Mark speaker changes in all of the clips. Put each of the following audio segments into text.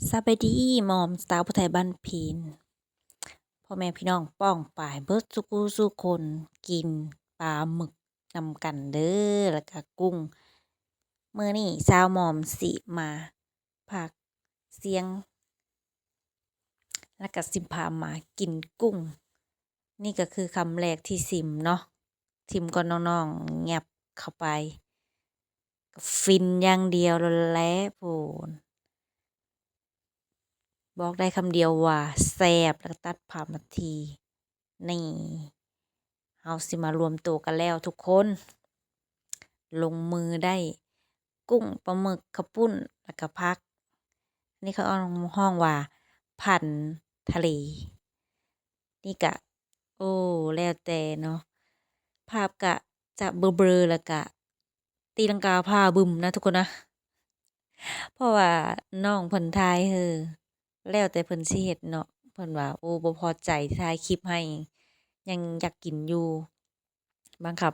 Speaker 1: สบายดีหม่อมสาวผู้ไทยบ้านพีนพ่อแม่พี่น้องป้องป่ายเบิดสุกูสุคนกินปลาหมึกนำกันเด้อแล้วก็กุ้งมื้อนี้สาวหม่อมสิมาพากเสียงแล้วก็สิพามากินกุ้ง นี่ก็คือคำแรกที่ซิมเนาะซิมก่อนน้องๆแงบเข้าไปก็ฟินอย่างเดียวแล้วแหละพูน บอกได้คำเดียวว่าแซ่บแล้วก็ตัดผ่ามาทีนี่เฮาสิมารวมตัวกันแล้วทุกคน ลงมือได้กุ้งปลาหมึกข้าวปุ้นแล้วก็พัก นี่เขาเอาห้องว่าพันธุ์ทะเล นี่กะ โอ้แล้วแต่เนาะภาพกะจะเบลอๆแล้วกะตีลังกาผ้าบึมนะทุกคนนะ เพราะว่าน้องเพิ่นถ่ายแล้วแต่เพิ่นสิเฮ็ดเนาะเพิ่นว่าโอ้บ่พอใจที่ถ่ายคลิปให้ยังอยากกินอยู่บังคับ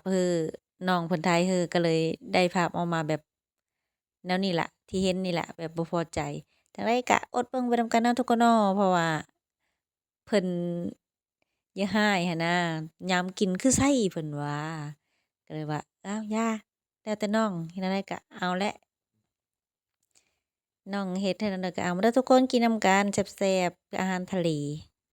Speaker 1: น้องเพิ่นถ่ายก็เลยได้ภาพออกมาแบบแนวนี้ล่ะที่เห็นนี่แหละแบบบ่พอใจจั่งใดก็อดเบิ่งไปนำกันเนาะทุกคนเนาะเพราะว่าเพิ่นอย่าร้ายหั้นนะยามกินคือไส้เพิ่นว่าก็เลยว่าอ้าวย่าแล้วแต่น้องเฮ็ดแนวใดก็เอาแหละ น้องเฮ็ดให้นั่นก็เอามาเด้อทุกคนกินนำกันแซ่บๆอาหารทะเล